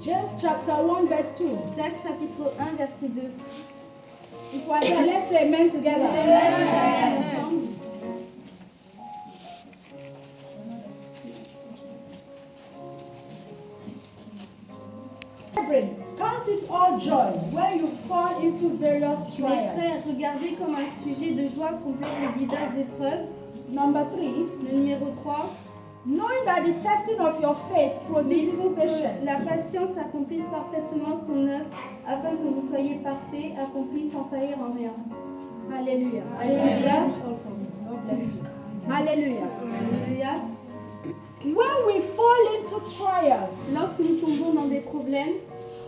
James chapter 1 verse 2. Jacques chapitre 1 verset 2. If we are there, let's say amen together. Ensemble. Brethren, count it all joy when you fall into various Mes frères, trials. regardez comme un sujet de joie complète les diverses épreuves. Number 3, Le numéro 3. knowing that the testing of your faith Mais il produces faut que la patience. patience accomplisse parfaitement son œuvre, afin que vous soyez parfaits, accomplis sans faillir en rien. Hallelujah. Alléluia. God bless you. Hallelujah. Alléluia. When we fall into trials, Lorsque nous tombons dans des problèmes,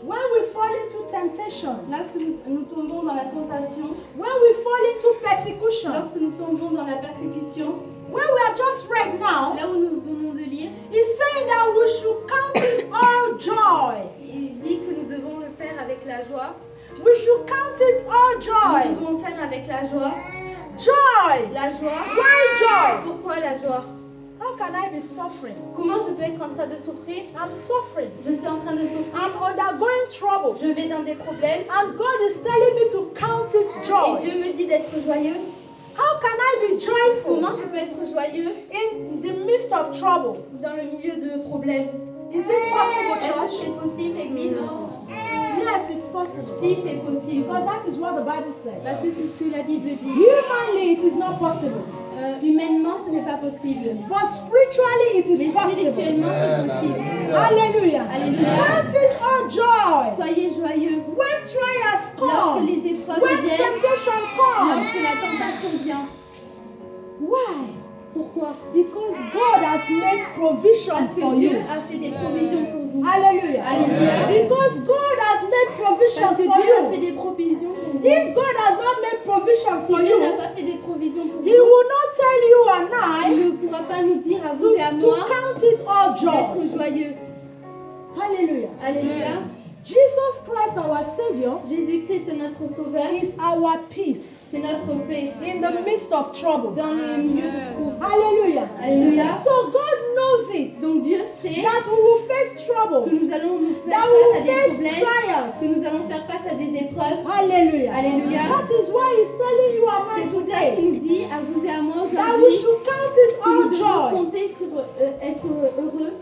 when we fall into temptation, lorsque nous tombons dans la tentation, when we fall into persecution, lorsque nous tombons dans la persécution, when we have just read now, là où nous venons de lire, he's saying that we should count it all joy. il dit que nous devons le faire avec la joie. We should count it all Nous joy. devons faire avec la joie. Joy. La joie. Why joy? Pourquoi la joie? How can I be suffering? Comment je peux être en train de souffrir? I'm suffering. Je suis en train de souffrir. I'm undergoing trouble. Je vais dans des problèmes. And God is telling me to count it Et joy. Dieu me dit d'être joyeux. How can I be joyful Comment je peux être joyeux in the midst of trouble? dans le milieu de problèmes? Is it possible, Est-ce que church? c'est possible, Église? Yes, it's possible. Si, c'est possible. Because that is what the Bible says. Parce que c'est ce que la Bible dit. Humanly, it is not possible. Humainement, ce n'est pas possible. But spiritually, it Mais is possible. spirituellement, c'est possible. Hallelujah. Alléluia. Count it all joy. Soyez joyeux. When trials Lorsque come, les épreuves when viennent, temptation comes. lorsque la tentation vient. Why? Pourquoi? Because God has made provisions Parce for que Dieu you. a fait des provisions pour vous. Hallelujah. Alléluia. Because God has made Parce provisions que for Dieu a fait you. des provisions pour vous. If God has not made provisions Si for Dieu n'a you, pas fait des provisions pour He vous, will not tell you and I il ne pourra pas nous dire à vous et à to moi count it all joy. d'être joyeux. Hallelujah. Alléluia. Jesus Christ, our Savior, Jésus-Christ, notre Sauveur, is our peace c'est notre paix in the midst of trouble. dans le milieu de troubles. Hallelujah. Alléluia. So God knows it Donc Dieu sait that we will face que troubles, nous allons nous faire that we face à will des face problèmes, que trials. nous allons faire face à des épreuves. Hallelujah. Alléluia. That is why He's telling you and C'est I pour ça today qu'il nous dit à vous et à moi that we aujourd'hui should count it que nous all devons joy. compter sur être heureux.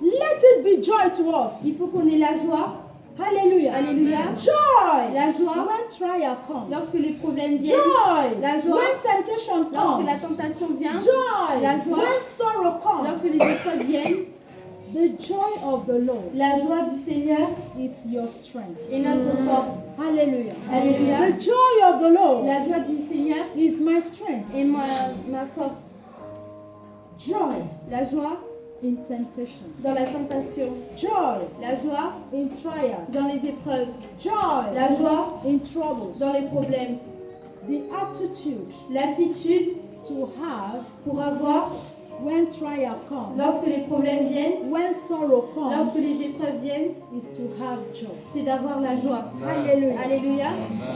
Let it be joy to us. Il faut qu'on ait la joie. Hallelujah. Alléluia. Joy La joie when trial comes. lorsque les problèmes viennent. Joy La joie when temptation lorsque la comes. tentation vient. Joy La joie when sorrow lorsque comes. les épreuves viennent. The joy of the Lord La joie du Seigneur is your strength. est notre force. Hallelujah. Alléluia. The joy of the Lord La joie du Seigneur is my strength. est ma force. Joy La joie in temptation. dans la tentation. Joy La joie in trials. dans les épreuves. Joy La joie in troubles. dans les problèmes. The attitude L'attitude to have pour avoir when trial comes, lorsque les problèmes viennent, when sorrow lorsque comes, les épreuves viennent, is to have joy. c'est d'avoir la joie. Hallelujah. Alléluia.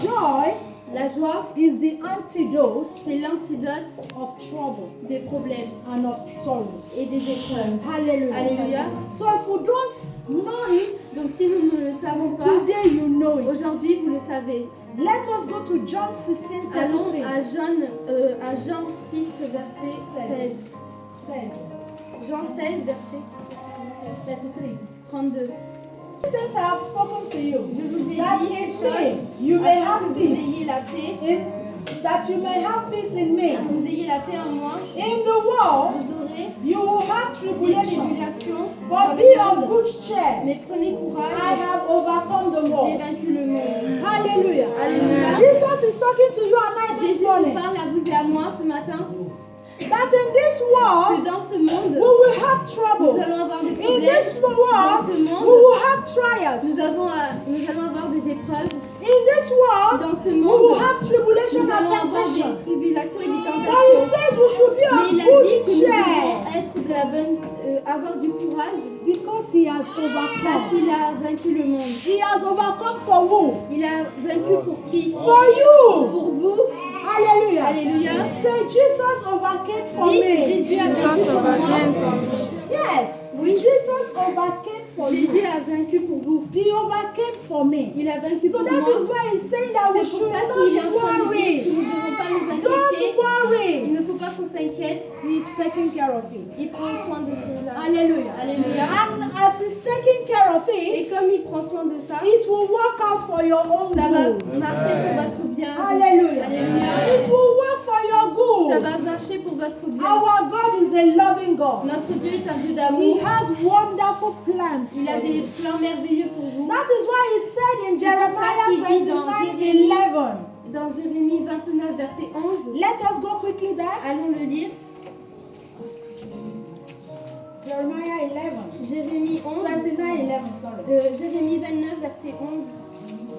Joy La joie, is the antidote c'est l'antidote of trouble des problèmes and of sorrows. et des épreuves. Hallelujah. Alléluia. So if we don't know it, Donc si nous ne le savons pas, today you know it. aujourd'hui vous le savez. Let us go to John 16, Allons 33. à Jean 6, verset 16. 16. Jean 16, verset 33. 32. These things I have spoken to you, Je vous ai that dit in ces choses me you may afin have que vous ayez peace, la paix, that you may have peace in que me. vous ayez la paix en moi. In the world Vous aurez you will have des tribulations, tribulations, but dans be le of monde. good cheer. Mais prenez I courage, have overcome the j'ai world. vaincu le monde. Hallelujah. Alléluia. Jesus is talking to you and I this Jésus vous morning. parle à vous et à moi ce matin That in this que world dans ce monde, we will have nous trouble. allons avoir des In problèmes. this world Dans ce we monde, will have trials. nous allons avoir des épreuves. In this world Dans ce we will monde, have tribulation nous allons and avoir temptation. des tribulations et des But he tentations. says we should be Mais of il a good dit que nous cheer devons être de la bonne, avoir du courage because he has parce overcome. qu'il a vaincu le monde. He has overcome for who? Il a vaincu pour qui? For you. Pour vous. Hallelujah. Alléluia. Say Jesus overcame for Dis, me. Jésus a vaincu pour moi. Yes. Oui. Jesus overcame for you. Jésus a vaincu pour vous. He overcame for me. Il a vaincu So pour that moi. is why he's saying that we C'est pour should ça qu'il est en not train de dire que worry. nous ne devons pas nous Don't inquiéter. Il worry. ne faut pas qu'on s'inquiète. He's taking care of it. Il prend soin de cela. Hallelujah. Alléluia. And as he's taking care of Et it, comme il prend soin de ça, it will work out for your own ça va good. marcher pour votre bien. Hallelujah. Alléluia. It will work for your Ça good. va marcher pour votre bien. Our God is a loving God. Notre Dieu est un Dieu He d'amour. has wonderful plans Il a for des you. plans merveilleux pour vous. That is why he said in C'est pour ça Jeremiah qu'il dit dans 29:11. Dans Jérémie 29, verset 11, Let us go quickly there. allons le lire. Jeremiah 11. Jérémie 11, 29:11, sorry. Jérémie 29, verset 11.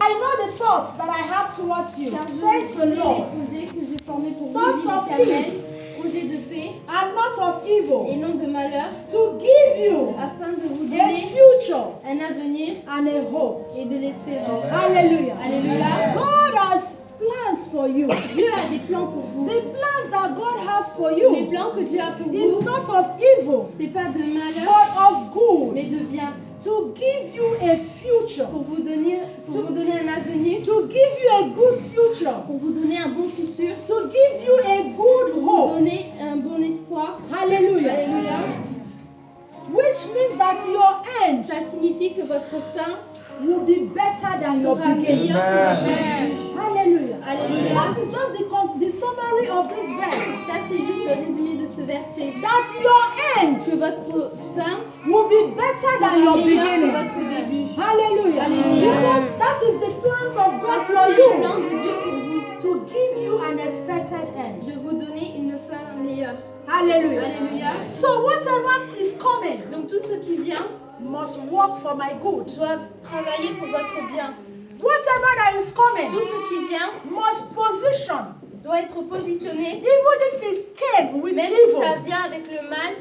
I know the thoughts that I have towards you, Car je says the connais les Lord, projets que j'ai formés pour vous, Thoughts dit of l'Éternel, peace. projets de paix and not of et evil, non de malheur, to give you afin de vous a donner future un avenir and a hope. et de l'espérance. Hallelujah. Alléluia. God has plans for you. Dieu a des plans pour vous. The plans that God has for Les you plans que Dieu a pour is vous, not of evil, c'est pas de malheur, but of good, mais de bien, to give you a future, pour vous donner un avenir, to give you a good future, pour vous donner un bon futur, to give you a good pour vous hope. donner un bon espoir. Hallelujah. Alléluia. Which means that your end Ça signifie que votre fin will be better than your sera beginning. meilleure que votre début. Hallelujah. Alléluia. That is just the summary of this verse. Ça, c'est juste le résumé de ce verset. That your end Que votre fin will be better than sera your meilleure que beginning. votre début. Hallelujah. Hallelujah. Because that is the plans of God Parce que for c'est le plan you, de Dieu pour vous, to give you an expected end. de vous donner une fin meilleure. Hallelujah. Alléluia. So whatever is coming Donc tout ce qui vient must work for my good. doit travailler pour votre bien. Whatever that is coming Tout ce qui vient must position, doit être positionné, even if it came with même si ça evil, vient avec le mal,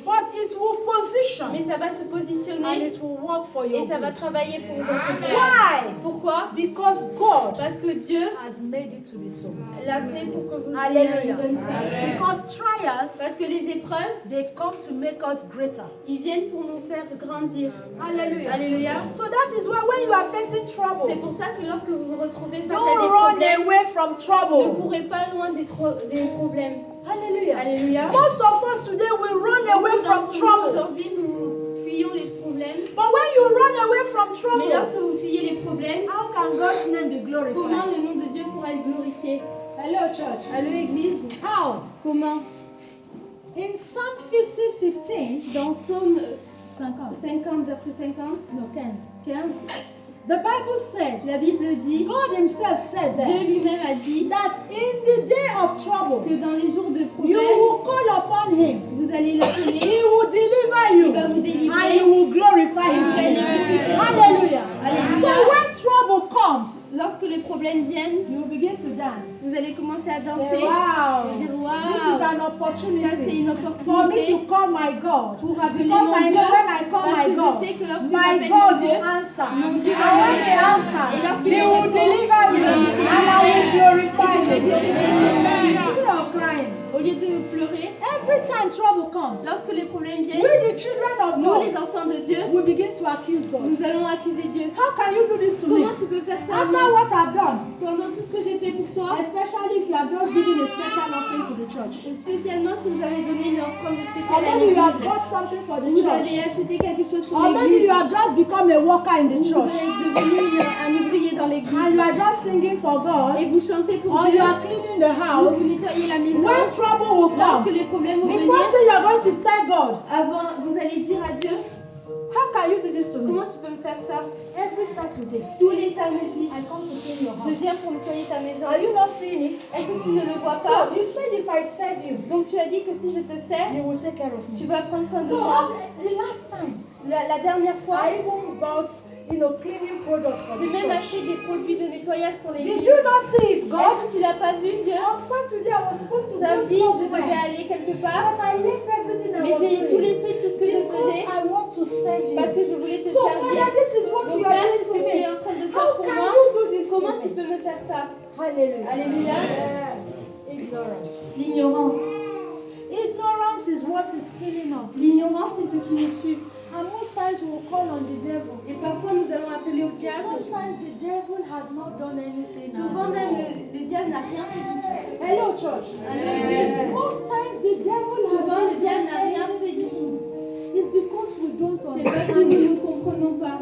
but it will position mais ça va se and positionner it will work for your et ça va good. travailler pour votre bien. Why? Pourquoi? Because God Parce que Dieu has made it to be so. l'a fait pour que vous ayez une Hallelujah. bonne fin. Because trials, Parce que les épreuves, they come to make us greater. ils viennent pour nous faire grandir. Hallelujah. Alléluia. So that is why when you are facing C'est trouble, pour ça que lorsque vous vous retrouvez face à don't des run problèmes, away from ne trouble. courez pas loin des problèmes. Hallelujah. Alléluia. Most of us today we run away Beaucoup from d'entre nous, trouble. aujourd'hui, nous fuyons les problèmes. But when you run away from Mais trouble, lorsque vous fuyez les problèmes, how can God's name be comment glorified? le nom de Dieu pourra être glorifié? Hello, church. Allô, Église? How? Comment? In Psalm 50:15, Dans Psaume 50, 50, verset 50, no, 15, 15, the Bible said, la Bible dit, God Himself said Dieu that, lui-même a dit that in the day of trouble, que dans les jours de you problème, will call upon Him. vous allez l'appeler, He will deliver you il va vous and délivrer, He will glorify vous allez Himself. glorifier. Hallelujah. Alléluia. So when trouble comes, Lorsque les problèmes viennent, you will begin to dance. vous allez commencer à Say, danser, wow, vous dire this is waouh, an ça c'est opportunity une for me opportunité to call my God. pour appeler Because mon I Dieu, know when I call parce my que God, je sais que lorsque my j'appelle God mon Dieu, will answer. mon Dieu And va when me He répondre. answers, Et lorsqu'il He me will répond, deliver me il va me and I will glorify et je vais Him. glorifier son nom. Instead of crying, Au lieu de pleurer, every time trouble comes, lorsque les problèmes we viennent, the children of nous les God, enfants de Dieu, we begin to accuse God. nous allons accuser Dieu. How can you do this to me? Comment tu peux faire ça à After moi? what I've done, Pendant tout ce que j'ai fait pour toi, especially if you have just given a special offering to the church. spécialement si vous avez donné une offrande Or spéciale à maybe you have l'église, bought something for the vous avez church. acheté quelque chose pour Or maybe l'église, you have just become a worker in the vous church. êtes devenu un ouvrier dans And l'église you are just singing for God. et vous chantez pour Or Dieu, you are cleaning the vous house. nettoyez la maison. When trouble will Lorsque come, les problèmes vont the venir, first thing you are going to tell God, avant, vous allez dire à Dieu, how can you do this to me? comment tu peux me faire ça? Every Saturday, Tous les samedis, I come to clean your je house. viens pour nettoyer ta maison. Are you not seeing it? Est-ce que tu ne le vois pas? So you said if I serve you, Donc tu as dit que si je te sers, you will take care of tu me. vas prendre soin de So moi. the last time, La dernière fois, I even bought, cleaning products for j'ai the même church. acheté des produits de nettoyage pour Did l'église. you not see it, God? Est-ce que tu l'as pas vu, Dieu? On Saturday, I was supposed to go Samedi, je devais somewhere. aller quelque part, But I left everything I mais was j'ai tout doing. laissé, tout ce que je Because faisais, I want to serve parce you. que je voulais te So, Father, servir. this is what Donc you are Père, doing c'est ce to que tu es me. en train de faire How pour can moi. you do this Comment to tu me? peux me faire ça? Hallelujah. Alléluia. Ignorance. L'ignorance. Ignorance is what is killing us. L'ignorance, c'est ce qui nous tue. And most times we will call on the devil. Et parfois nous allons appeler au diable. Sometimes the devil has not done anything. Souvent même le diable n'a rien fait du tout. Hello, church. Most times the devil Souvent le has diable not n'a done rien fait du tout. anything. It's because we don't C'est parce que nous understand ne it. comprenons pas.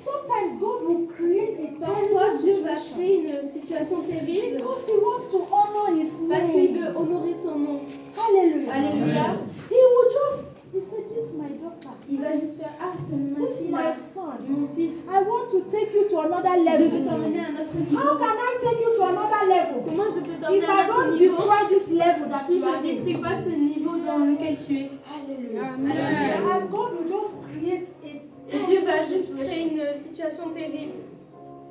Sometimes God will create a Parfois terrible Dieu va situation créer une situation terrible because He wants to honor His parce qu'il name. veut honorer son nom. Hallelujah. Alléluia. He will just, He said, "This is my daughter. Il va juste faire ah c'est ma This is fille my là, son. mon fils. I want to take you to another Je veux level." t'emmener à un autre How niveau. can I take you to another level Comment je peux t'emmener if à I un autre don't niveau destroy this level that si you je ne are in? détruis pas ce niveau dans lequel tu es? Hallelujah. Alléluia. And God will just create Et Dieu va a juste créer situation une situation terrible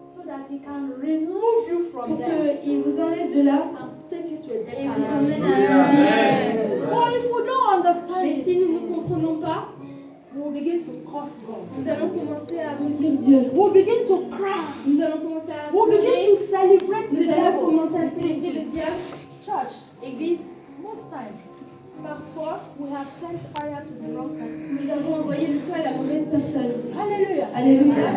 so that He can remove you from pour there qu'il vous enlève de là and take you to a et better vous level. emmène à un autre niveau. But if we don't understand Mais si it, nous ne comprenons pas, we will begin to curse God. nous allons commencer à maudire Dieu. We'll begin to cry. Nous allons commencer à We'll begin pleurer. to celebrate the Nous allons devil. commencer à célébrer le diable. Church, Église, most times parfois, we have sent fire to the wrong person. nous avons envoyé le feu à la mauvaise personne. Hallelujah. Alléluia.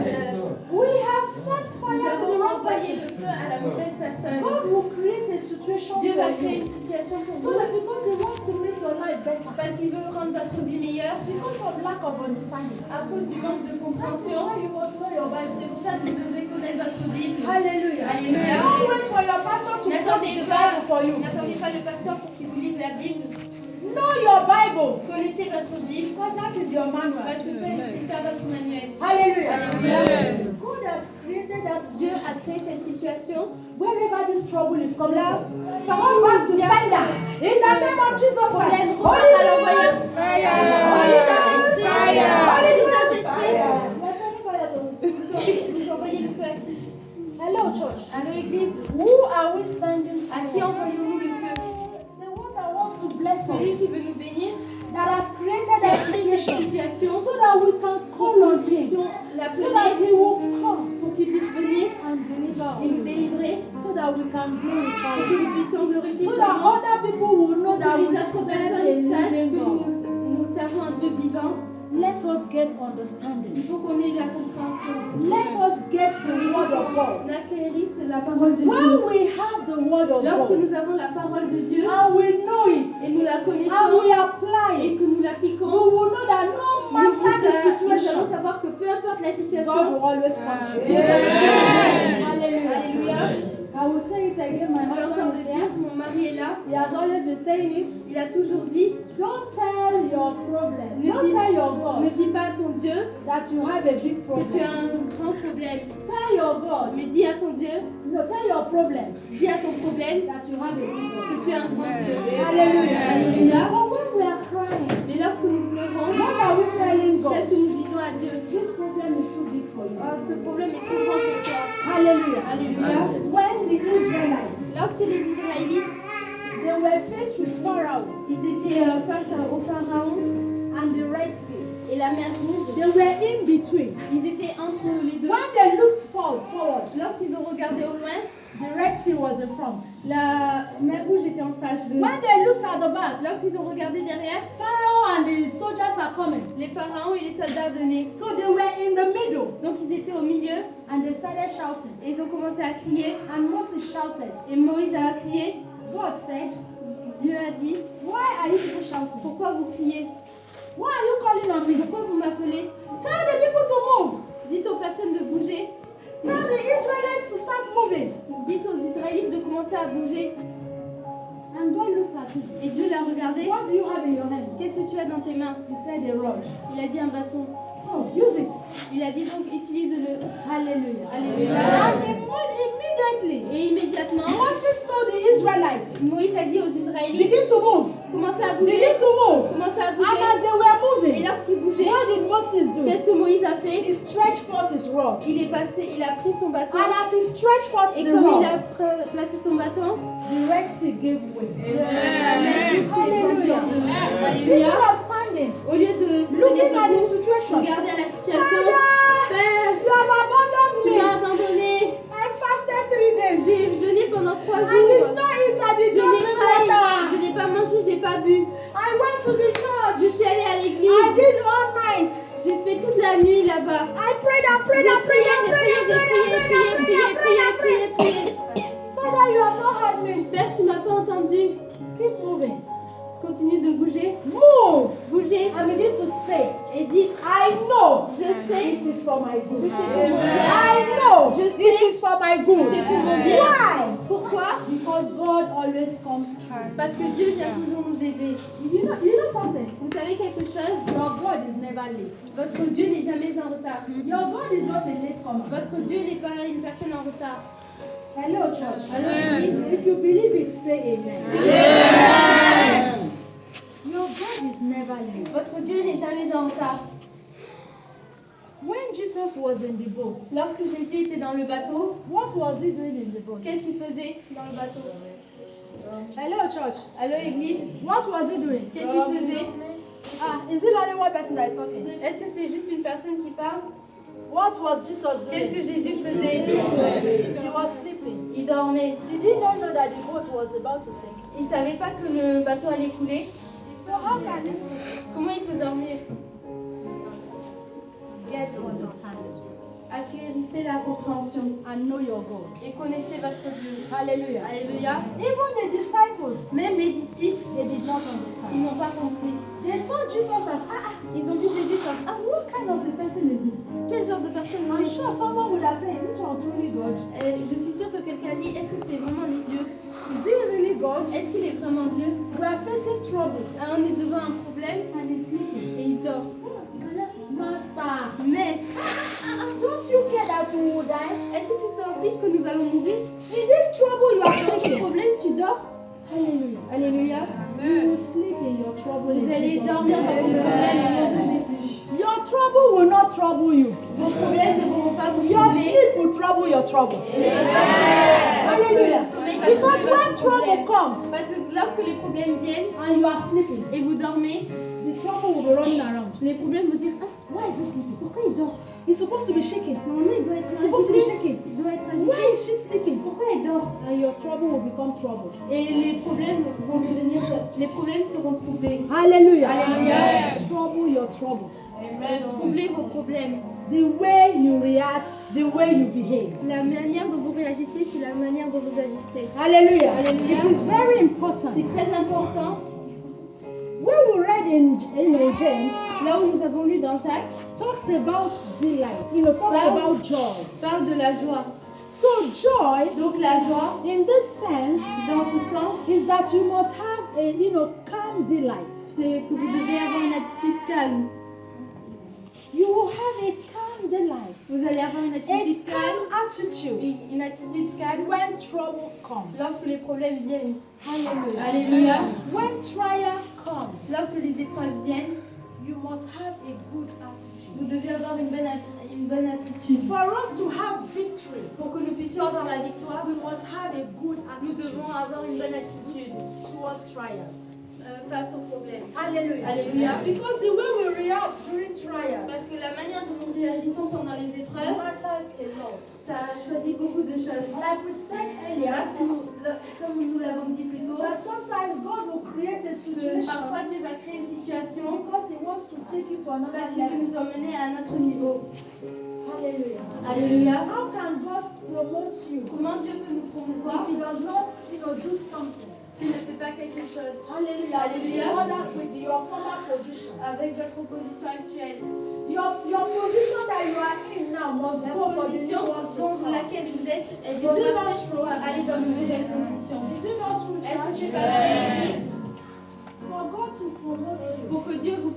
We have sent Nous fire to the avons wrong envoyé person. le feu à la mauvaise personne. God will create a situation Dieu for va créer you. une situation pour So vous that because He wants to make your life better, parce qu'il veut rendre votre vie meilleure because of lack of understanding. à cause du manque de That's compréhension. why you must know your Bible. C'est pour ça que vous devez connaître votre Bible. Hallelujah. Alléluia. Don't wait for your pastor to quote N'attendez the pas, Bible for you. n'attendez pas le pasteur pour qu'il vous lise la Bible. Know your Bible, Connaissez votre Bible because that is your manual. parce que c'est ça votre manuel. Hallelujah. Alléluia. God has created us. Dieu a créé cette situation. Wherever this trouble is coming Là, from, partout go back où to il y a sender. In the name of Jesus Christ. problème, Holy repart à l'envoyer. Ghost. Holy Saint-Esprit. Holy du Saint-Esprit. Fire. Vous envoyez le feu à qui? Hello, church. Allô, Église? Who are we sending À qui for? envoyons-nous le feu? The one that wants to bless Celui us, qui veut nous bénir, that has qui created a a créé cette situation, situation, so that we can pour call que on nous Him, puissions so that l'appeler, He will come pour qu'il puisse venir and deliver et nous us, délivrer, so that we can glorify pour que Him, nous puissions glorifier so son that nom, other people will know pour that que we les autres serve a personnes sachent living que God. nous servons un Dieu vivant. Let us get Il understanding. faut qu'on ait la compréhension. Let us get the word of God. On acquérisse la parole de When Dieu. we have the word of Lorsque God nous avons la parole de Dieu and we know et it nous la and connaissons we apply et it, que nous we l'appliquons, will know that no nous matter the allons situation, savoir que peu importe la God situation, will always come to Dieu you. va Hallelujah. Alléluia. I will say it again. My Je vais encore husband le is dire, here. mon mari est là. He has always been saying it. Il a toujours dit, Don't tell your problem. Ne Don't dis- tell your ne God dis pas à ton Dieu that you have a big que tu problem. as un grand problème. Tell your God. Mais dis à ton Dieu, No, tell your problem dis à ton problème that you have a big que problem. tu es un grand Dieu. Hallelujah. Alléluia. But when we are crying, Mais lorsque nous pleurons, what are we telling qu'est-ce God? que nous disons à Dieu? This problem is too big for you. Oh, ce problème est trop grand pour toi. Hallelujah. Alléluia. When the Israelites, Lorsque les Israélites, they were faced with Pharaoh ils étaient face au Pharaon and the Red Sea, et la mer Rouge, they were in between. ils étaient entre les deux. When they looked forward, Lorsqu'ils ont regardé au loin, the Red Sea was in front. la mer Rouge était en face d'eux. When they looked at the back, Lorsqu'ils ont regardé derrière, Pharaoh and the soldiers are coming. les pharaons et les soldats venaient. So they were in the middle Donc ils étaient au milieu and they started shouting. et ils ont commencé à crier. And Moses shouted. Et Moïse a crié. God said, Dieu a dit, why are you people shouting? pourquoi vous criez? Why are you calling on me? Pourquoi vous m'appelez? Tell the people to move. Dites aux personnes de bouger. Tell the Israelites to start moving. Dites aux Israélites de commencer à bouger. And God looked at him. Et Dieu l'a regardé. What do you have in your hand? Qu'est-ce que tu as dans tes mains? He said a rod. Il a dit un bâton. So use it. Il a dit donc utilise-le. Hallelujah. Alléluia. And immediately, Et immédiatement, Moses told the Israelites, Moïse a dit aux Israélites, begin to move. commencez à Begin bouger. to move. Commencez à And bouger. as they were Et moving, lorsqu'ils bougeaient, what did Moses do? qu'est-ce que Moïse a fait? He stretched forth his rod. Il a pris son bâton. And as he stretched forth Et the comme il rod, a placé son bâton, the Red Sea gave way. la mer Rouge s'est fendue en deux. Instead Alléluia. of standing, Au lieu de se looking tenir at the debout, situation, regarder à la situation. Father, Père, you have abandoned tu me. m'as abandonné. I fasted 3 days. J'ai jeûné pendant 3 I did jours. not eat. I did Je not n'ai drink pas, water. je n'ai pas mangé, j'ai pas bu. I went to the Je church. suis allée à I l'église. prié toute la nuit là-bas. I prayed and prayed and prayed and prayed and prayed and prayed. Father, you have not heard me. Père, tu m'as pas entendu. Keep moving. Continue de bouger. Move. Bougez. And begin to say, Et dites, I know je sais it is for my que good. c'est pour mon bien. I know Je it sais is for my que good. c'est pour mon bien. Why? Pourquoi? Because God always comes through. Parce que Dieu vient toujours nous aider. You know something? Vous savez quelque chose? Your God is never late. Votre Dieu n'est jamais en retard. Your God is not a late comer. Votre Dieu n'est pas une personne en retard. Hello, church. Alors, Église, If you believe it, say amen. Your God is never late. votre Dieu n'est jamais en retard. When Jesus was in the boat, Lorsque Jésus était dans le bateau, what was he doing in the boat? qu'est-ce qu'il faisait dans le bateau? Hello, church. Allô, Église, What was he doing? qu'est-ce qu'il faisait? Is it only one person that is talking? Est-ce que c'est juste une personne qui parle? What was Jesus Qu'est-ce que doing? Jésus faisait? He was sleeping. Il dormait. Did he not know that the boat was about to sink? Il ne savait pas que le bateau allait couler. So how can he sleep? Comment il peut dormir? Get understanding Acquérissez la compréhension and know your God. et connaissez votre Dieu. Hallelujah. Alléluia. Even the disciples, Même les disciples, they did not ils understand. n'ont pas compris. They saw Jesus as, Ils ont vu Jésus comme, ah, what kind of a person is this? quel genre de personne I'm c'est? sure someone would have said, is this one truly God? Je suis sûre que quelqu'un dit, est-ce que c'est vraiment lui Dieu? Is he really God? Est-ce qu'il est vraiment Dieu? We are facing trouble. Ah, on est devant un problème And he's sleeping. et il dort. Master, Mais, don't you care that you will die? est-ce que tu t'en fiches que nous allons mourir? In this trouble you are Dans ce sleeping. problème, tu dors? Hallelujah. Alléluia. You will sleep in your trouble in Vous allez Jesus' dormir dans vos name. problèmes au nom de Jésus. Your trouble will not trouble you. Vos problèmes ne vont pas vous Your troubler. sleep will trouble your trouble. Hallelujah. Because when trouble comes Parce que lorsque les problèmes viennent and you are sleeping, et vous dormez, the trouble will be running around. les problèmes vont dire, ah, Why is he sleeping? pourquoi il dort? He's supposed to be shaking. Normalement, il doit être He's supposed to be agité. shaking. Il doit être Why agité. is she sleeping? Pourquoi il dort? And your trouble will become troubled. Et les problèmes vont devenir, les problèmes seront troublés. Hallelujah. Hallelujah. Trouble your trouble. Troublez vos problèmes. The way you react, the way you behave. La manière dont vous réagissez, c'est la manière dont vous agissez. Hallelujah. Hallelujah. It is very important. C'est très important. When we read in James, Là où nous avons lu dans Jacques, talks about delight. Talks Wow. about joy. parle de la joie. So joy, Donc la joie, in this sense, dans ce sens, is that you must have a calm delight. c'est que vous devez avoir une attitude calme. You will have a calm delight. Vous allez avoir une A attitude calme, calm attitude une attitude calme when trouble comes. lorsque les problèmes viennent. Hallelujah. Alléluia. When trial comes, Lorsque les épreuves viennent, you must have a good vous attitude. devez avoir une bonne attitude. For us to have victory, Pour que nous puissions avoir la victoire, we must have a good nous attitude devons avoir une bonne attitude towards trials. face aux problèmes. Hallelujah. Alléluia. Because the way we react during trials Parce que la manière dont nous réagissons pendant les épreuves, matters a lot. ça choisit beaucoup de choses. Like we said earlier, Parce que comme nous l'avons dit plus tôt, that sometimes God will create a que situation parfois Dieu va créer une situation because He wants to take you to another parce qu'il veut level. nous emmener à un autre niveau. Hallelujah. Alléluia. How can God promote you Comment Dieu peut nous promouvoir if He does not, do something? s'il ne fait pas quelque chose Hallelujah. Hallelujah. With your former position. avec votre position actuelle? Your position that you are in now must La go for the position new one to dans come. laquelle vous êtes, elle Is doit it not marcher pour aller dans une nouvelle position. Is it not true, Est-ce que c'est church? pas vrai, Église? For God to promote you, Pour que Dieu vous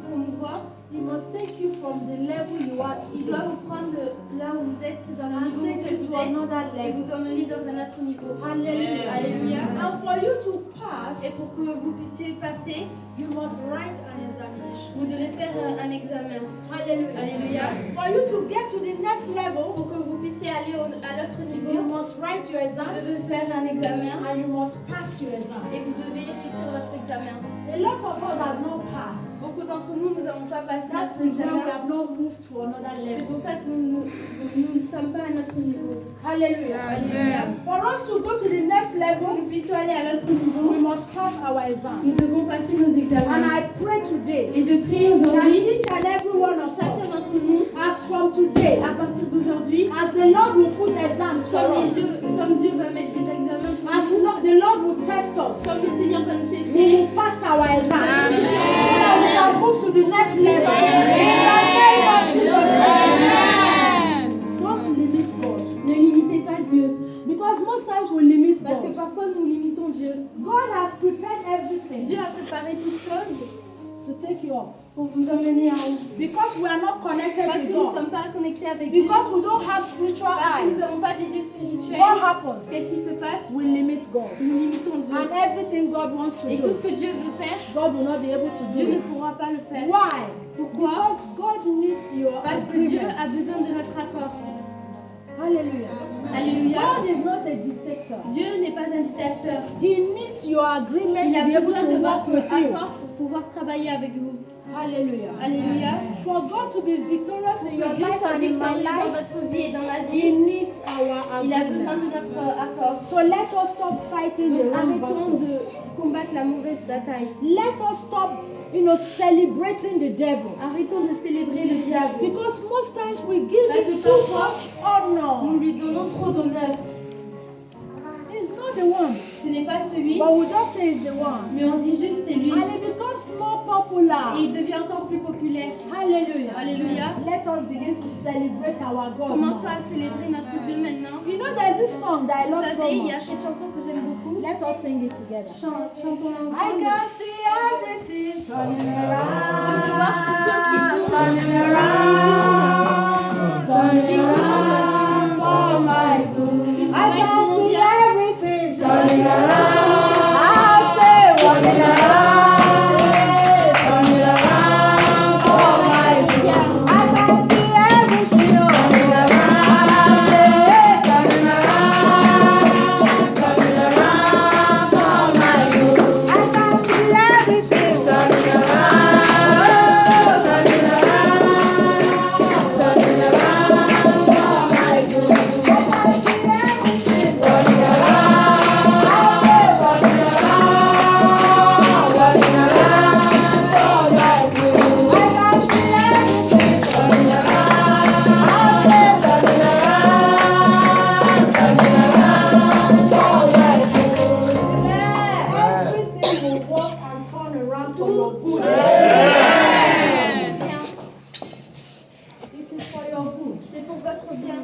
promouvoie, He must take you from the level you are il to doit vous prendre là où vous êtes, dans le and niveau take auquel you vous to êtes, another et level. vous emmener dans un autre niveau. Hallelujah. Alléluia. And for you to Et pass, pour que vous puissiez passer, you must write an examination. vous devez faire un examen. Hallelujah. Alléluia. For you to get to the next level, Pour que vous puissiez aller à l'autre you niveau, must write your vous exams devez faire un examen and you must pass your et exams. vous devez réussir votre examen. A lot of us has not passed. Beaucoup d'entre nous, nous n'avons pas passé That notre is why we examen. have not moved to another C'est level. pour ça que nous ne sommes pas à notre niveau. Hallelujah. Alléluia. For us to go to the next Pour que level, nous puissions aller à l'autre we niveau, must pass our exams. nous devons passer nos And examens. I pray today Et je prie that aujourd'hui each and exams for Comme us. Dieu va mettre des examens pour As nous. the Lord will test us. Comme le Seigneur va nous We tester. will pass our exams. So that we can move to the next level. In the name of Jesus Christ. Don't limit God. Ne limitez pas Dieu. Because most times we limit Parce que God. parfois nous limitons Dieu. God has prepared everything Dieu a préparé toutes choses to take you up. pour vous emmener en haut. Because we are not connected Parce with que nous ne God. sommes pas connectés avec Dieu. Because we don't have spiritual Parce que nous n'avons eyes. pas des yeux What spirituels. happens? Qu'est-ce qui se passe? We limit God. Nous limitons Dieu. And everything God wants to Et tout do, ce que Dieu veut faire, God will not be able to Dieu do ne it. pourra pas le faire. Why? Pourquoi? Because God needs your Parce que Dieu a agreement. besoin de notre accord. Hallelujah. Alléluia. God is not a dictator. Dieu n'est pas un dictateur. He needs your agreement Il a to be able besoin to de work votre with you. accord pour pouvoir travailler avec vous. Hallelujah. Alléluia. For God to be victorious in your Que Dieu life soit and in my victorieux dans life, votre vie et dans ma He vie, needs our il a besoin de agreement. notre accord. So let us stop fighting the Donc wrong arrêtons battle. de combattre la mauvaise bataille. Let us stop, celebrating the devil. Arrêtons de célébrer le diable. Because most times we give Parce him que too parfois, much nous honor. lui donnons trop d'honneur. He's not the one, Ce n'est pas celui, but we just say he's the one. mais on dit juste c'est lui. And it becomes more popular. Et il devient encore plus populaire. Hallelujah. Alléluia. Let us begin to celebrate our God. Commençons more. à célébrer notre Dieu maintenant. You know, there's this song that I Vous love so savez, il y a much. cette chanson que j'aime beaucoup. Let us sing it together. Chantons-la I ensemble. can see everything turning Je peux voir toutes choses qui around, tournent, turning around, turning around for my good. I can see everything turning around. I say, running around, turning around for my good. I can see everything turning around, turning around, turning around for my good. I can see everything turning around, turning around, turning around for my good. I can see everything turning around. Everything will work and turn around for your good. It is for your good. C'est pour votre bien.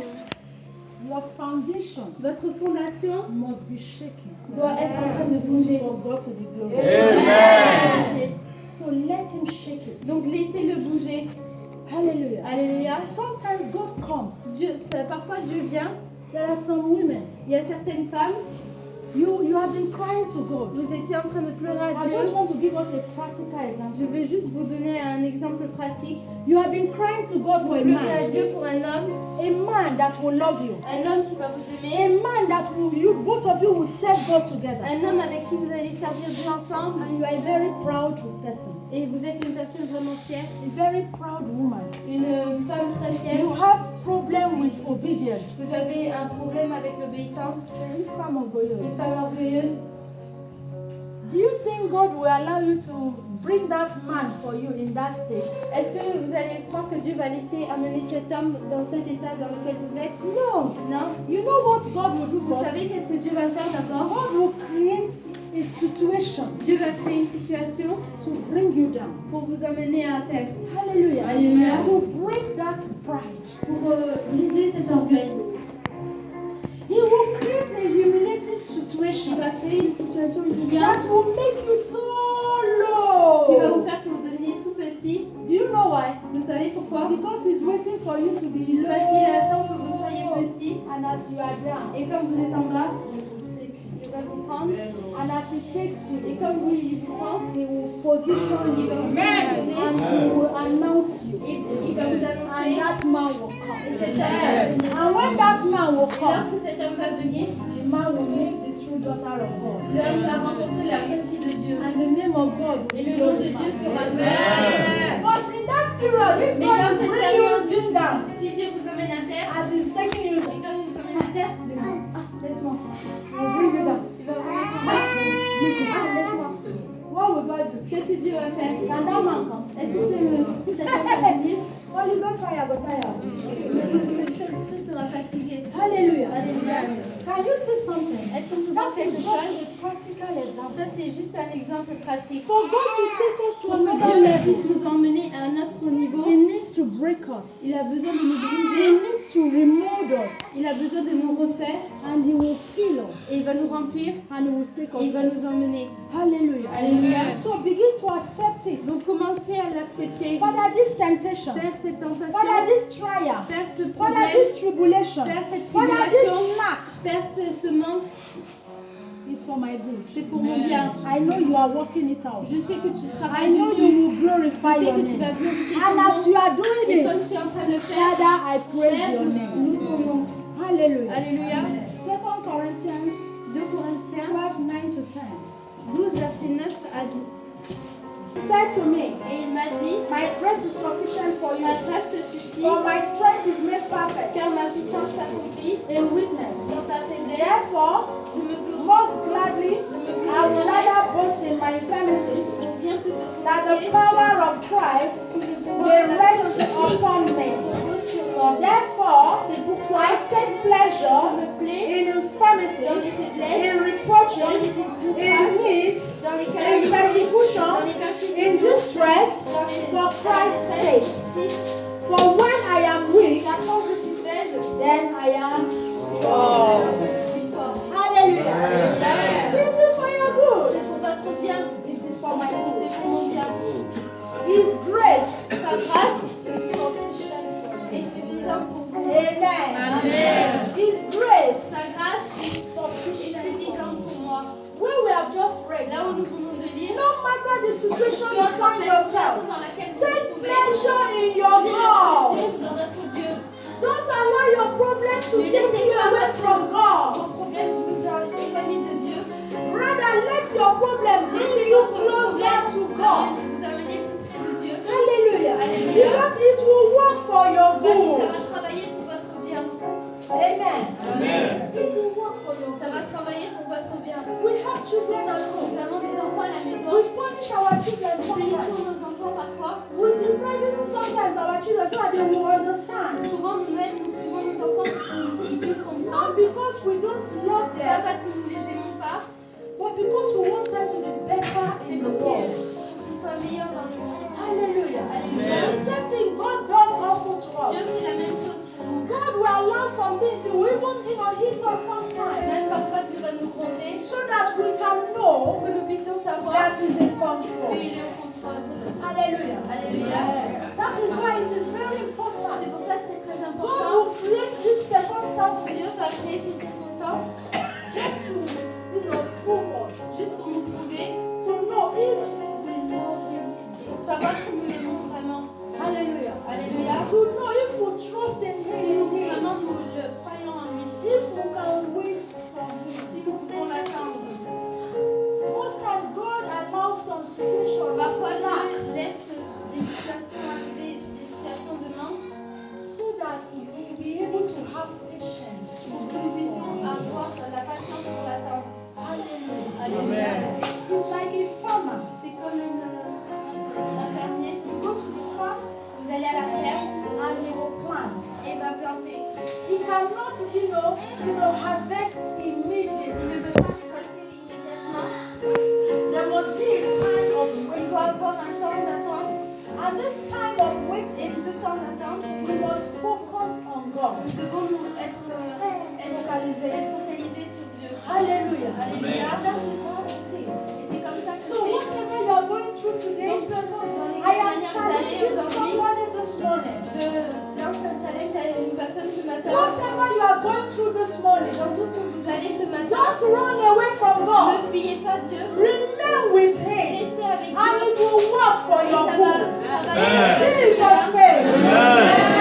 Your foundation Votre fondation must be shaken doit être en train de bouger. for God to be glorified. Amen. So let him shake it. Donc laissez-le bouger. Hallelujah. Alléluia. Sometimes God comes. Parfois Dieu vient. There are some women. Il y a certaines femmes, You have been crying to God. vous étiez en train de pleurer à I Dieu. just want to give us a practical Je example. veux juste vous donner un exemple pratique. You have been crying to God Vous for a pleurez à man. Dieu pour un homme That will love you. qui va vous A aimer, man that will you both of you will serve God together. un homme avec qui vous allez servir Dieu ensemble. And you are a very proud person. Et vous êtes une personne vraiment fière, A very proud woman. une femme très fière. You have problem with obedience. Vous avez un problème avec l'obéissance, Une femme une orgueilleuse. femme orgueilleuse. Do you think God will allow you to bring that man for you in that state? Est-ce que vous allez croire que Dieu va laisser amener cet homme dans cet état dans lequel vous êtes? No. Non. You know what God will do Vous first? savez qu'est-ce que Dieu va faire d'abord? God will create a situation Dieu va créer une situation to bring you down. pour vous amener à terre, Hallelujah. Hallelujah. To break that pride. pour briser cet orgueil. He will create a humiliating Il situation va créer une situation humiliante that will make you so qui va vous low. faire que vous deveniez tout petit. Do you know why? Vous savez pourquoi? Because he's waiting for you to be low. Parce qu'il attend que vous soyez petit And as you are down, et comme vous êtes en bas, he will take you. il va vous prendre And as he takes you, et comme vous il vous prend, he will position il you va vous and positionner he will announce you. et il va vous And annoncer that man will et come. cet homme va venir. And when that man will Et come, lorsque cet homme va venir, the man will meet the true daughter of God. l'homme va rencontrer la vraie fille de Dieu. And the name of God will Et be le nom de Dieu glorified. sera glorifié. But in that period, if Mais God dans is cette bringing période, you down, si Dieu vous amène à terre, as he's taking you et quand il vous amène à terre, laisse-moi. he will bring you down. Il va vous répondre. Laisse-moi. What will God do? Qu'est-ce que Dieu va faire? Can that man come? Est-ce que cet homme va venir? Holy Ghost fire go fire. Le Saint-Esprit sera fatigué. Hallelujah. Alléluia. Can you see something? Est-ce qu'on peut voir That quelque is chose? just a practical example. Ça, c'est juste un exemple pratique. For God to take us to Pour que another Dieu level, puisse nous emmener à un autre niveau, He needs to break us. il a besoin de nous He briser, needs to remold us. il a besoin de nous refaire, And He will fill us. et il va nous remplir, And He will take et il us va up. nous emmener. Hallelujah. Alléluia. So begin to accept it. Donc commencez à l'accepter. Father, this temptation. Faire cette Father, tentation, this trial. faire ce Father, problème, this tribulation. faire cette Father, tribulation, this lack faire ce manque, is for my good. c'est pour mon bien. I know you are working it out. Je sais que tu I travailles know dessus. you will glorify Je sais your que tu vas name. glorifier And ton as nom. you are doing Et comme it, tu es en train de le faire, Father, I praise Père, your nous name. louons ton nom. Hallelujah. Alléluia. 2 Corinthians 2 Corinthiens 12, 9 to 10. 12, versets 9 à 10. He said to me, Et il m'a dit, my grace is sufficient for you, ma grâce te suffit, for my strength is made perfect car ma puissance s'accomplit in weakness. dans ta faiblesse. Therefore, Je me glorifie, most gladly, I will rather boast in my infirmities, bien que de that the power of Christ may rest upon me. repose sur moi. Therefore, C'est pourquoi I take pleasure je me plais in dans les infirmities, faiblesses, in dans les reproaches, in outrages, needs, dans les in calamités, persecution, dans les in persécutions, distress, dans les for Christ's sake. Fils, For when I am weak, car quand je suis faible, then I am je strong. suis fort. Hallelujah. Alléluia. It is for your good. C'est pour votre bien, It is for my good. c'est pour mon bien. His grace Sa grâce is sufficient for me. est suffisante pour vous. Amen. Amen. His grace Sa grâce is est sufficient for suffisante pour moi. me. Where we have just read, Là où nous venons de lire, no matter the situation peu you importe find la yourself, situation dans laquelle vous vous take trouvez, pleasure in your God. prenez dans votre Dieu. Don't allow your problem to Ne take laissez you pas away from God. vos problèmes vous éloigner de Dieu. Rather, let your problem bring Laissez you votre closer to problème God. vous amener plus près de Dieu. Hallelujah. Hallelujah. Because it will work for your Parce que ça good. va travailler pour votre bien. Amen. Amen. It will work for your Ça va good. travailler pour votre bien. We have children at Nous home. avons des enfants à la maison. We punish our children Nous punissons sometimes. nos enfants parfois. We deprive even sometimes our children so that they will understand. Souvent, nous-mêmes, nous privons nos enfants pour qu'ils puissent comprendre. Not because we don't love C'est pas them, parce que nous les aimons pas, but because we want them to be better c'est in the pour world. qu'ils soient meilleurs dans le monde. Hallelujah. Alléluia. The same thing God does also to Dieu us. fait la même chose pour nous. God will allow some things, He will even hit us Même sometimes, parfois, Dieu va nous gronder so that we can know pour que nous puissions savoir that He's in control. qu'il est au contrôle. Hallelujah. Alléluia. That is why it is very C'est pour important. ça que c'est très God important. will create these Dieu circumstances va créer ces circonstances just to, prove us, juste pour nous prouver, to know if we love Him. pour savoir si nous l'aimons vraiment. Hallelujah. Alléluia. To know if we trust in Si Him, nous indeed. vraiment nous le croyons en lui, If we can wait for Him. si nous pouvons l'attendre. Most times God allows some situations Parfois, lack Dieu laisse des situations arriver, des situations de manque, so that He will be able to have patience. pour que nous puissions avoir la patience pour l'attendre. Hallelujah. Alléluia. It's like a farmer. C'est comme un fermier. You go to the farm Vous allez à la ferme and he will plant. et il va planter. He cannot, harvest Il immediately. ne peut pas récolter immédiatement. There must be a time of Il waiting. faut avoir un temps d'attente. And this time of Et waiting, ce temps d'attente, we must focus on God. nous devons nous être focalisés sur Dieu. Hallelujah. Alléluia. That is how it is. Et c'est comme ça que So c'est. whatever you are going through today, Donc, peu importe dans les I am manières que vous allez challenging aujourd'hui, somebody this morning. je lance un challenge à une personne ce matin. Whatever you are going through this morning, Dans tout ce que vous allez ce matin, don't run away from God. ne fuyez pas Dieu. Remain with Him, Restez avec and Dieu. it will work for Et your ça va good. travailler. Jesus' name. Amen.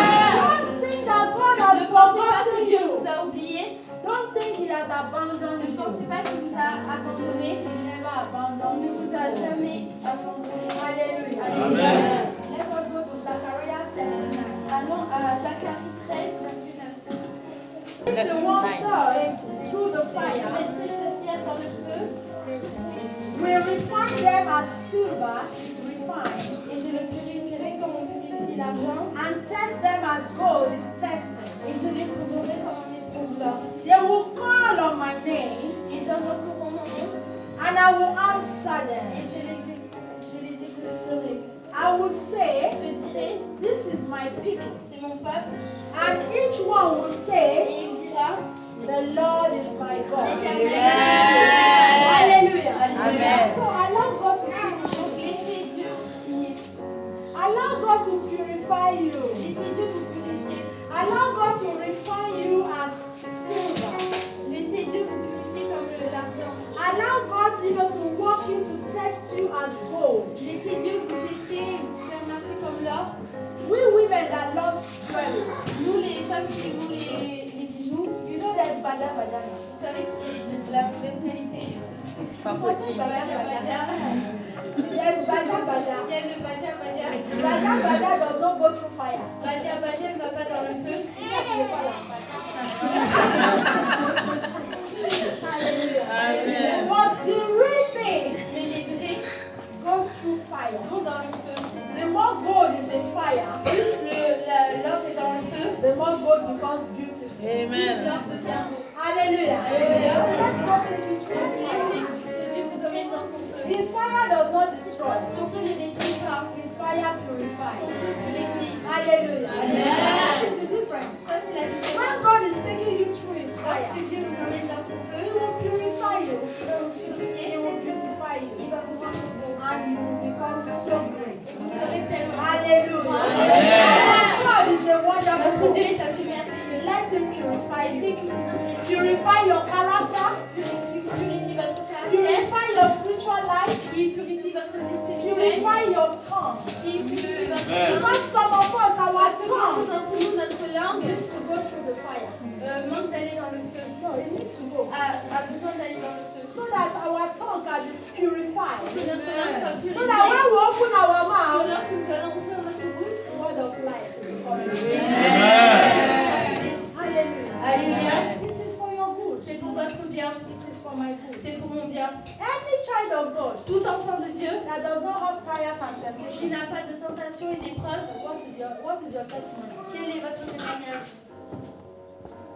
Don't think that God has Ne pensez pas que forgotten Dieu you. vous a oublié. Don't think He has abandoned Ne you. pensez pas qu'il vous a abandonné. He never Il abandons ne you. vous a jamais abandonné. Hallelujah. Alléluia. Let us go to Zechariah 39. Allons à Zacharie 13, verset 9. If the one third through the Je fire, mettrai ce tiers dans le feu we refine them as silver is refined. et je le purifierai comme on purifie l'argent. l'argent and test them as gold is tested. et je les prouverai comme un éponge d'or. They will call on my name Ils invoqueront mon nom and I will answer et them. je les exaucerai. I will say, Je dirai, this is my people. c'est mon peuple, And each one will et say, il dira, the Lord is my God. l'Éternel. Hallelujah. Alléluia. So allow God to finish. Donc laissez Dieu finir. Allow God to purify you. Laissez Dieu vous purifier. Allow God to refine you as silver. Laissez Dieu vous purifier comme l'argent. Allow God to walk you to test you as gold. Laissez Dieu vous tester, vous faire marcher comme l'or. We women that love jewelry. Nous, les femmes qui aimons les bijoux, You know there's Baja Bajana. vous savez que la mauvaise qualité. Pas possible. Baja Baja. There's Baja Baja. Il y a le Baja Baja. Baja Baja does not go through fire. Baja Baja ne va pas dans le feu. Ça, ce n'est pas la Amen. But the real thing Mais les vrais goes through fire. vont dans le feu. The more gold is in fire, Plus l'or est dans le feu, the more gold becomes beautiful. plus Amen. l'or devient beau. Hallelujah. Hallelujah. Let God take you through Donc his laissez fire. que Dieu vous emmène dans son feu. His fire does not destroy. Son feu ne détruit pas. His fire Son purifies. feu purifie. Hallelujah. Hallelujah. That is the difference. Ça, c'est la différence. When God is taking you through his fire, Lorsque Dieu vous emmène dans son feu, he will purify you. il va vous He purifier, will beautify il you. va vous rendre beau. And you will become so great. Vous serez tellement. Hallelujah. Amen. God is a wonderful Notre God. Dieu est un Dieu merveilleux. Let him purify Laissez you. qu'il vous purifie. Purify your character. Purifie votre caractère. Purify your spiritual life. Il purifie votre vie spirituelle. Purify your tongue. Il purifie votre Amen. langue. Because some of us, our Parce que beaucoup tongue d'entre nous, notre langue needs to go through the fire. manque d'aller dans le feu. No, it needs to go. A besoin d'aller dans le feu. So that our tongue can be purified. Que notre langue soit So purifiée. that when we open our Que mouth, lorsque nous allons ouvrir notre bouche, the word of life will come in. Amen. Hallelujah. Alléluia. It is for your good. C'est pour votre bien. It is for my good. C'est pour mon bien. Any child of God Tout enfant de Dieu that does not have trials and qui temptations, n'a pas de tentation et d'épreuve, what is your testimony? quel est votre témoignage?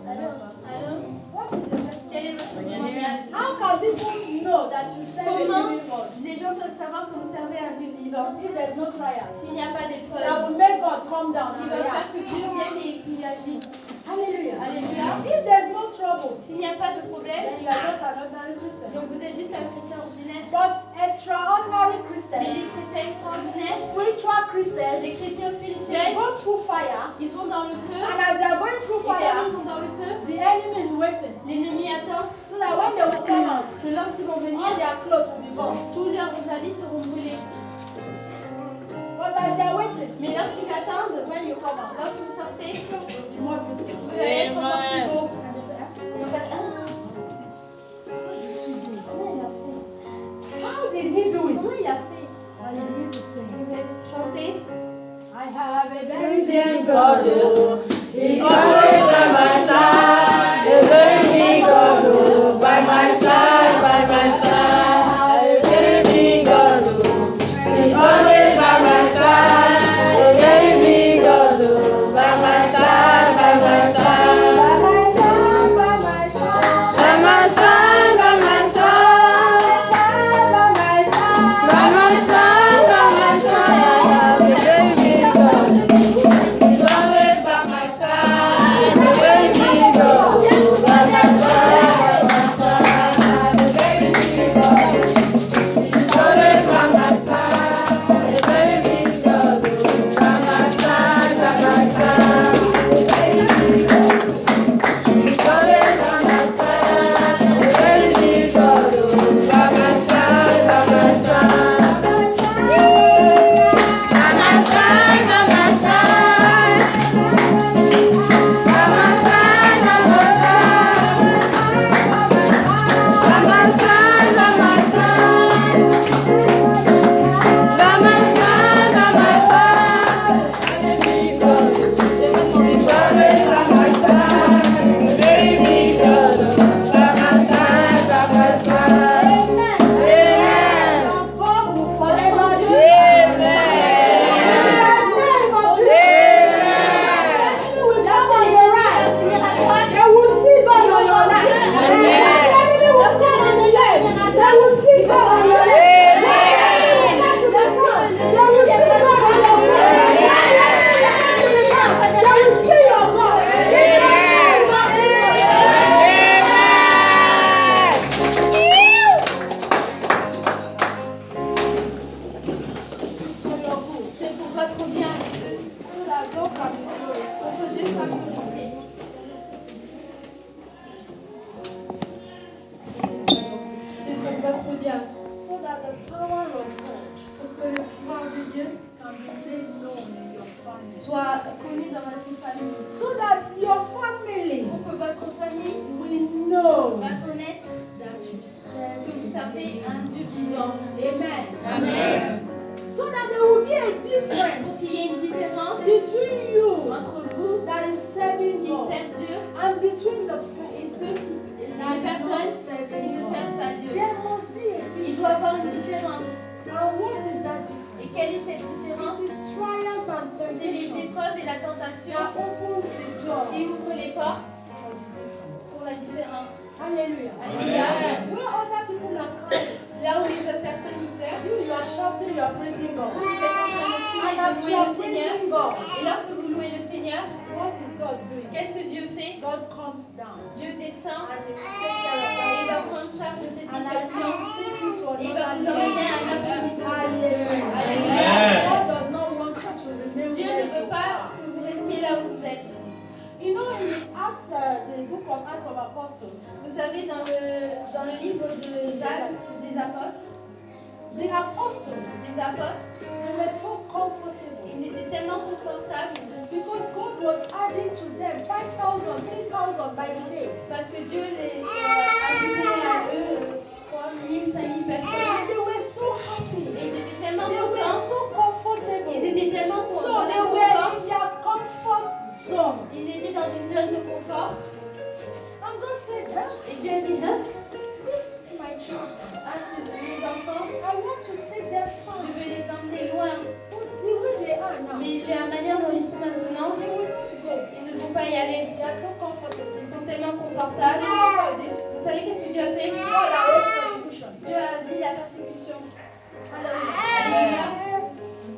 I don't know. Alors, What is your testimony? quel est votre témoignage? How can people know that you serve a Comment living God les gens peuvent savoir que vous servez un Dieu vivant if there's no trials? s'il n'y a pas That d'épreuve will make God come down qui and va faire react. que Dieu vienne et qu'il agisse? Hallelujah. Alléluia. If there's no trouble, S'il n'y a pas de problème, then you are just an ordinary Christian. donc vous êtes juste un chrétien ordinaire. But extraordinary Mais les Christians, chrétiens extraordinaires, spiritual les Christians, chrétiens they spirituels, go through fire, ils vont dans le feu. and as they are going through Et quand fire, ils vont dans le feu, the enemy is waiting l'ennemi attend so that when they will come out, que lorsqu'ils vont all venir, their clothes will be burnt. tous leurs habits seront brûlés. But as they are waiting, Mais lorsqu'ils attendent, when you come out, lorsque vous sortez, you'll be more beautiful. vous allez être encore plus beau. And they say, Ils vont faire, ah, how did he do comment it? il a fait? And you begin to sing. Vous allez chanter. I have a very Big God, oh, He's always by my side. A very big God, oh, by my side, by my side. A very big God, oh, He's always by my side. A very big God, oh, by my side, by my side. by my side, by my side, By my side, by my side, by my side, I have a very big God. He's always by my side. soit connu dans votre famille. So that your family Pour que votre famille will know va connaître that you serve que vous servez un Dieu vivant. Amen. Amen. So that there will be a Pour difference qu'il y ait une différence between you entre vous that is serving qui God servent Dieu and between the et person ceux qui, et that les is not personnes qui serving ne God. servent pas Dieu. There must be a Il doit y avoir une difference. différence. And what is that difference? Et quelle est cette différence? It is trials and C'est les temptations épreuves et la tentation that opens the door qui ouvrent les portes for the difference. pour la différence. Hallelujah. Alléluia. Where other people are crying, Là où les autres personnes nous pleurent, you are shouting, you are praising vous God. êtes en train de And crier, de as you louer are le Seigneur. praising God, Et lorsque vous louez le Seigneur, what is God doing? qu'est-ce que Dieu fait? God comes down Dieu descend and He will take care et il va of that prendre charge de cette situation. And I situation. can take you to Et il va vous another emmener à un level. autre niveau. Hallelujah. Alléluia. God does not want you to remain Dieu where ne veut you pas are. que vous restiez là où vous êtes. You know, in Acts, the book of Acts of Apostles, Vous savez, dans le livre des Actes des apôtres, the apostles, they were so comfortable ils étaient tellement confortables because God was adding to them 5,000, 3,000 by the day. parce que Dieu les ajoutait à eux 3 000, 5 000 personnes. And they were so Et happy. ils étaient tellement They were contents. so comfortable. Ils étaient tellement So contents. they were in their comfort zone. Ils étaient dans une zone de confort. And God said, huh? Et Dieu a dit, hein, This is my children. ah, c'est mes enfants, I want to take them je far. veux les emmener loin. But the way they are now, Mais la manière dont ils sont maintenant, they will not go. ils ne vont pas y aller. They are so comfortable. Ils sont tellement confortables. You know what God did? Vous savez qu'est-ce que Dieu a fait? God arose persecution. Dieu a dit la persécution. Hallelujah. Alléluia.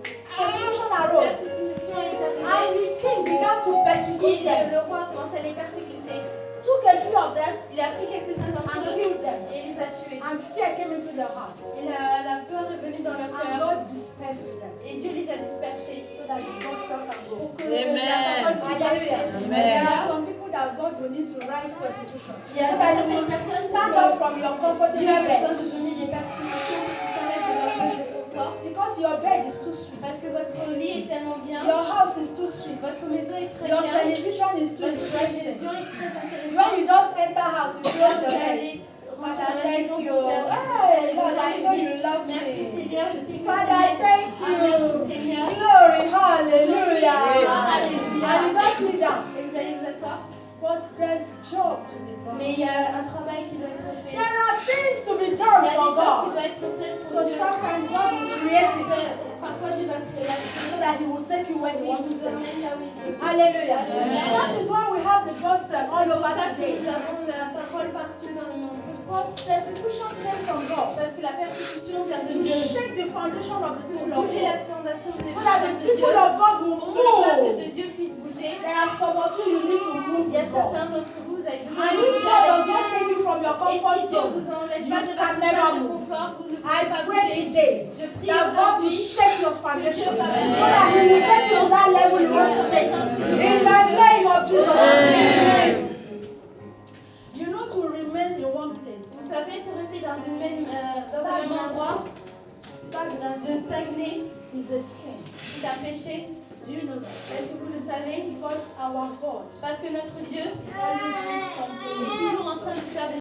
Persecution La arose. persécution est And arrivée. the king began to persecute Et them. le roi a commencé à les persécuter. Took a few of them Il a pris quelques-uns d'entre and eux killed them. et il les a tués. And fear came into their hearts. Et la peur est venue dans leur And cœur. God dispersed them Et Dieu les a dispersés. so that the gospel can go. Pour que Amen. la parole puisse Hallelujah. partir. And there are Alléluia. some people that God will need to rise persecution. Il y a So that you certaines will personnes stand qui up from your Dieu comfortable a besoin bed. de donner des persécutions pour qu'ils s'arrêtent de leur zone de confort. Because your bed is too sweet. Parce que votre lit est tellement bien. Your house is too sweet. Votre maison est très Your bien. television is too Votre interesting. télévision est très intéressante. When you just enter house, you close Vous the bed. allez Father, rentrer dans la thank maison you. pour faire- Hey, Lord, I know you love Merci me. Seigneur, je sais que Father, tu I thank m'aimes. Ah, merci you. Seigneur. Glory, hallelujah. Alléluia. And you just sit down. Et vous allez vous asseoir. But there's job to be done. Mais il y a un travail qui doit être fait. There are things to be Il y done a des for choses qui God. doivent être faites So pour Dieu. sometimes God will create it Parfois Dieu va créer la so that He will take you where He vie. wants Il to vous take you. emmène là où il veut. Hallelujah. Hallelujah. That is why we have the gospel all C'est pour over ça que today. nous avons la parole partout dans le monde. Because persecution came from God Parce que la persécution vient de to Dieu. shake the foundation of the Pour people of bouger God. la fondation de So that the de Dieu. people of God will Pour que le peuple move. de Dieu puisse bouger. There are some of you need to move Il y a with God. certains d'entre vous, vous avez besoin And de if bouger God avec does Dieu. not take you from your Et comfort si Dieu zone, vous enlève you pas de can votre never zone de move. confort, vous ne I pouvez pas pray bouger. today Je prie that God will aujourd'hui shake your que Dieu foundation va so that He will take you to that level He wants to take you. In the name of Jesus. You know, to remain in one place. Vous savez, pour rester dans un même endroit, Stagnancy de stagner, is a sin. c'est un péché. Do you know that? Est-ce que vous le savez? Because our God Parce que notre Dieu is always doing est something. toujours en train de faire des